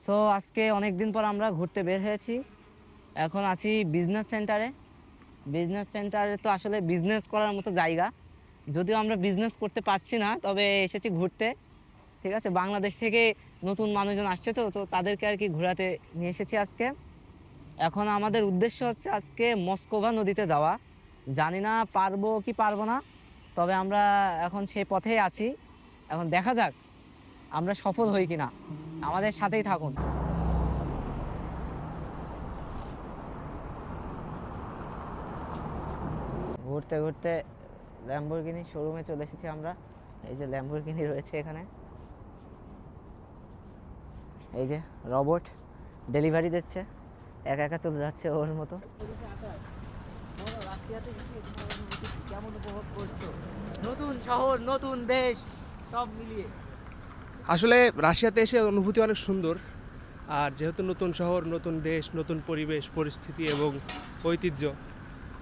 So আজকে অনেক দিন পর আমরা ঘুরতে বের হয়েছি। এখন আছি বিজনেস সেন্টারে। বিজনেস সেন্টারে তো আসলে বিজনেস করার মতো জায়গা, যদিও আমরা বিজনেস করতে পারছি না, তবে এসেছি ঘুরতে। ঠিক আছে, বাংলাদেশ থেকে নতুন মানুষজন আসছে, তো তো তাদেরকে আর কি ঘোরাতে নিয়ে এসেছি আজকে। এখন আমাদের উদ্দেশ্য হচ্ছে আজকে মস্কোভা নদীতে যাওয়া। জানি না পারবো কি পারবো না, তবে আমরা এখন সেই পথেই আছি। এখন দেখা যাক আমরা সফল হই কিনা। আমাদের সাথেই থাকুন। ঘুরতে ঘুরতে ল্যাম্বরগিনি শোরুমে চলে এসেছি আমরা। এই যে ল্যাম্বরগিনি রয়েছে এখানে। এই যে রোবট ডেলিভারি দিচ্ছে, একা একা চলে যাচ্ছে ওর মতো। রাশিয়াতে কেমন উপভোগ করছো? নতুন শহর, নতুন দেশ, সব মিলিয়ে আসলে রাশিয়াতে এসে অনুভূতি অনেক সুন্দর। আর যেহেতু নতুন শহর, নতুন দেশ, নতুন পরিবেশ পরিস্থিতি এবং ঐতিহ্য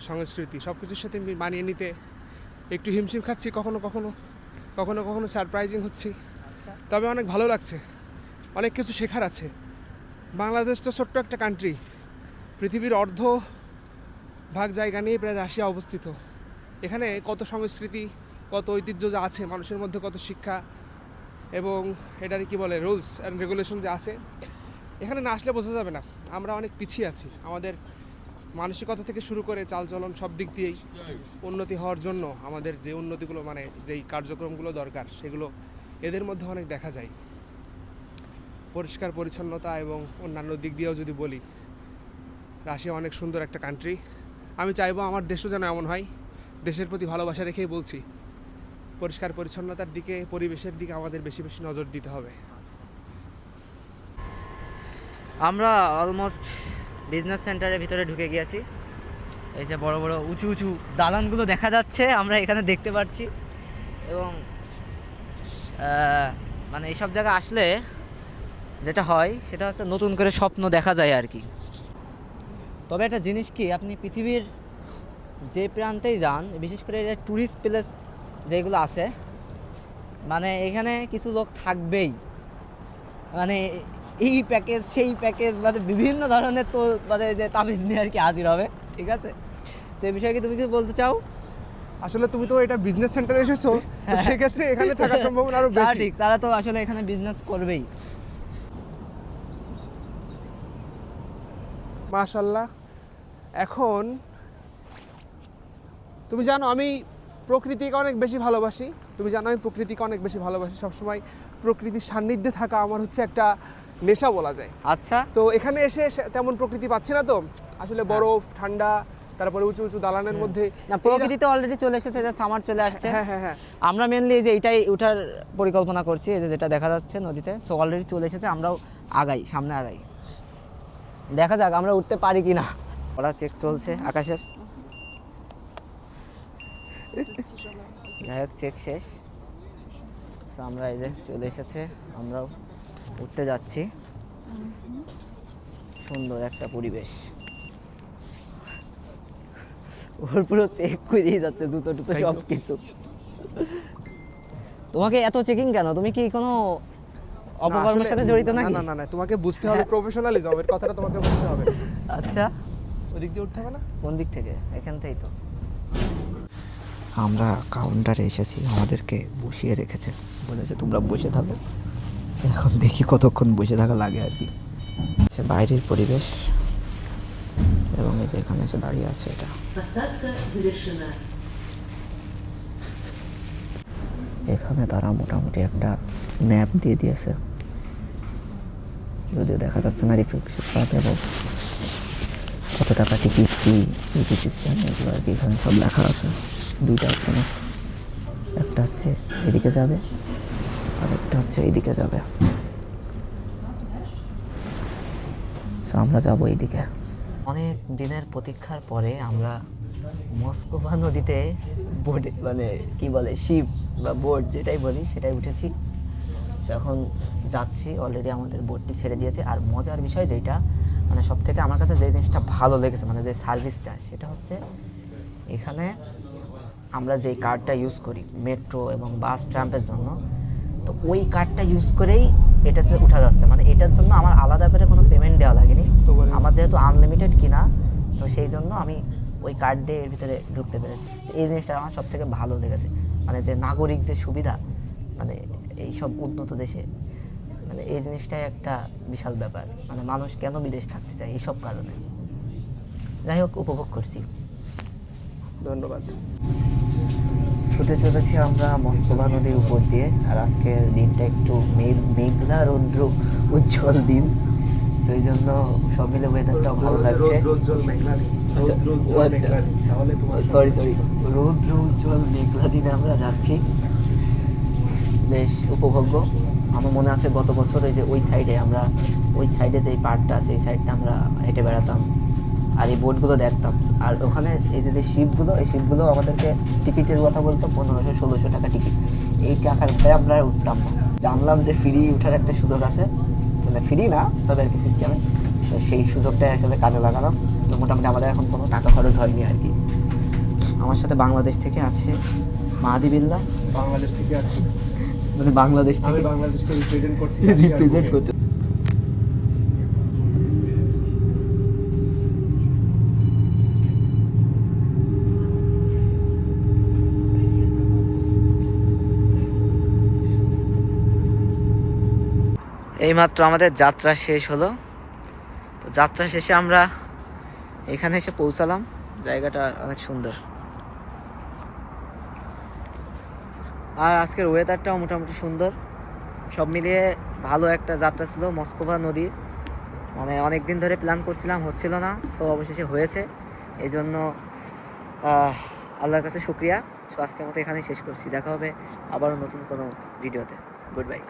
সংস্কৃতি সব কিছুর সাথে মানিয়ে নিতে একটু হিমশিম খাচ্ছি, কখনো কখনো কখনো কখনো সারপ্রাইজিং হচ্ছি। তবে অনেক ভালো লাগছে, অনেক কিছু শেখার আছে। বাংলাদেশ তো ছোট্ট একটা কান্ট্রি, পৃথিবীর অর্ধ ভাগ জায়গা নিয়ে প্রায় রাশিয়া অবস্থিত। এখানে কত সংস্কৃতি, কত ঐতিহ্য যা আছে, মানুষের মধ্যে কত শিক্ষা এবং এটার কি বলে রুলস অ্যান্ড রেগুলেশন যে আছে, এখানে না আসলে বোঝা যাবে না। আমরা অনেক পিছিয়ে আছি, আমাদের মানসিকতা থেকে শুরু করে চালচলন সব দিক দিয়েই উন্নতি হওয়ার জন্য আমাদের যে উন্নতিগুলো মানে যেই কার্যক্রমগুলো দরকার সেগুলো এদের মধ্যে অনেক দেখা যায়। পরিষ্কার পরিচ্ছন্নতা এবং অন্যান্য দিক দিয়েও যদি বলি, রাশিয়া অনেক সুন্দর একটা কান্ট্রি। আমি চাইবো আমার দেশও যেন এমন হয়। দেশের প্রতি ভালোবাসা রেখেই বলছি, পরিষ্কার পরিচ্ছন্নতার দিকে, পরিবেশের দিকে আমাদের বেশি বেশি নজর দিতে হবে। আমরা অলমোস্ট বিজনেস সেন্টারের ভিতরে ঢুকে গিয়েছি। এই যে বড় বড় উঁচু উঁচু দালানগুলো দেখা যাচ্ছে, আমরা এখানে দেখতে পাচ্ছি। এবং মানে এইসব জায়গায় আসলে যেটা হয় সেটা হচ্ছে নতুন করে স্বপ্ন দেখা যায় আর কি। তবে একটা জিনিস কি, আপনি পৃথিবীর যে প্রান্তেই যান, বিশেষ করে ট্যুরিস্ট প্লেস যেগুলো আছে, মানে এখানে কিছু লোক থাকবেই, মানে এই প্যাকেজ সেই প্যাকেজ, মানে বিভিন্ন ধরনের তো মানে যে তাবিজ নিয়ে আর কি হাজির হবে। ঠিক আছে, সেই বিষয়ে কি তুমি কিছু বলতে চাও? আসলে তুমি তো এটা বিজনেস সেন্টারে এসেছো, তো সেক্ষেত্রে এখানে থাকার সম্ভাবনা আরো বেশি। ঠিক, তারা তো আসলে এখানে বিজনেস করবেই। মাশাল্লাহ। এখন তুমি জানো আমি প্রকৃতিকে অনেক বেশি ভালোবাসি। তুমি জানো আমি প্রকৃতিকে অনেক বেশি ভালোবাসি। সবসময় প্রকৃতির সান্নিধ্যে থাকা আমার হচ্ছে একটা নেশা বলা যায়। আচ্ছা, তো এখানে এসে তেমন প্রকৃতি পাচ্ছি না, তো আসলে বরফ, ঠান্ডা, তারপরে উঁচু উঁচু দালানের মধ্যে না প্রকৃতি তো অলরেডি চলে এসেছে, যে সামার চলে আসছে। হ্যাঁ হ্যাঁ হ্যাঁ, আমরা মেনলি এই যে এটাই ওঠার পরিকল্পনা করছি, এই যে যেটা দেখা যাচ্ছে নদীতে, সো অলরেডি চলে এসেছে। আমরাও আগাই, সামনে আগাই, দেখা যাক আমরা উঠতে পারি কি না। ওরা চেক চলছে আকাশের। যাই হোক, চেক শেষ। তো আমরা এই যে চলে এসেছে, আমরাও উঠতে যাচ্ছি। সুন্দর একটা পরিবেশ। ওর পুরো চেক করেই যাচ্ছে, জুতো টুতো সব কিছু। তোমাকে এত চেকিং কেন? তুমি কি কোনো অপকর্মের সাথে জড়িত নাকি? না না না, তোমাকে বুঝতে হবে প্রফেশনালিজম, এর কথাটা তোমাকে বুঝতে হবে। আচ্ছা, ওই দিক দিয়ে উঠতে হবে না? কোন দিক থেকে? এখান থেকেই তো। আমরা কাউন্টারে এসেছি, আমাদেরকে বসিয়ে রেখেছে, বলেছে তোমরা বসে থাকো। এখন দেখি কতক্ষণ বসে থাকা লাগে আর কি। আচ্ছা, বাইরের পরিবেশ এবং এই যে এখানে এসে দাঁড়িয়ে আছে এটা। এখানে তারা মোটামুটি একটা ম্যাপ দিয়ে দিয়েছে, যদিও দেখা যাচ্ছে না রিফ্লেকশন, এবং কত টাকা টিকিট ফি, টিকিট সিস্টেম, এগুলো আর কি এখানে সব লেখা আছে। দুইটা অপশন, একটা হচ্ছে এদিকে যাবে আর একটা হচ্ছে এইদিকে যাবে। আমরা যাবো এইদিকে। অনেক দিনের প্রতীক্ষার পরে আমরা মস্কোভা নদীতে বোটে, মানে কি বলে, শিপ বা বোট যেটাই বলি সেটাই উঠেছি। এখন যাচ্ছি, অলরেডি আমাদের বোটটি ছেড়ে দিয়েছে। আর মজার বিষয় যেটা, মানে সব থেকে আমার কাছে যে জিনিসটা ভালো লেগেছে, মানে যে সার্ভিসটা, সেটা হচ্ছে এখানে আমরা যেই কার্ডটা ইউজ করি মেট্রো এবং বাস ট্রাম্পের জন্য, তো ওই কার্ডটা ইউজ করেই এটাতে উঠা যাচ্ছে। মানে এটার জন্য আমার আলাদা তো সেই জন্য আমি ওই কার্ড দিয়ে এর ভিতরে ঢুকতে পেরেছি। এই জিনিসটা আমার সব থেকে ভালো লেগেছে, মানে যে নাগরিক যে সুবিধা, মানে এই সব উন্নত দেশে মানে এই জিনিসটাই একটা বিশাল ব্যাপার। মানে মানুষ কেন বিদেশ থাকতে চায় এইসব কারণে। যাই হোক, উপভোগ করছি। ধন্যবাদ। ছুটে চলেছি আমরা মস্কোভা নদীর উপর দিয়ে। আর আজকের দিনটা একটু মেঘলা রৌদ্র উজ্জ্বল দিন, সেই জন্য সব মিলে ওয়েদারটাও ভালো লাগছে। সরি রৌদ্র উজ্জ্বল মেঘলা দিনে আমরা যাচ্ছি, বেশ উপভোগ্য। আমার মনে আছে গত বছর ওই সাইডে আমরা ওই সাইডে যে পার্কটা আছে এই সাইডটা আমরা হেঁটে বেড়াতাম আর এই বোটগুলো দেখতাম। আর ওখানে এই যে শিপগুলো, এই শিপগুলো আমাদেরকে টিকিটের কথা বলতো 1500-1600 টাকা টিকিট। এই টাকার ভয়ে আমরা উঠতাম না, জানলাম যে ফ্রি ওঠার একটা সুযোগ আছে, মানে ফ্রি না তবে আর কি সিস্টেমে, তো সেই সুযোগটা আসলে কাজে লাগালাম। তো মোটামুটি আমাদের এখন কোনো টাকা খরচ হয়নি আর কি। আমার সাথে বাংলাদেশ থেকে আছে মাহাদি বিল্লাহ। বাংলাদেশ থেকে আছি, মানে বাংলাদেশ থেকে বাংলাদেশকে রিপ্রেজেন্ট করছি। করছে। এইমাত্র আমাদের যাত্রা শেষ হলো। তো যাত্রা শেষে আমরা এখানে এসে পৌঁছালাম। জায়গাটা অনেক সুন্দর, আর আজকের ওয়েদারটাও মোটামুটি সুন্দর। সব মিলিয়ে ভালো একটা যাত্রা ছিল মস্কোভা নদী। মানে অনেক দিন ধরে প্ল্যান করছিলাম, হচ্ছিল না, সো অবশেষে হয়েছে। এই জন্য আল্লাহর কাছে শুকরিয়া। সো আজকের মতো এখানেই শেষ করছি। দেখা হবে আবারও নতুন কোনো ভিডিওতে। Good bye.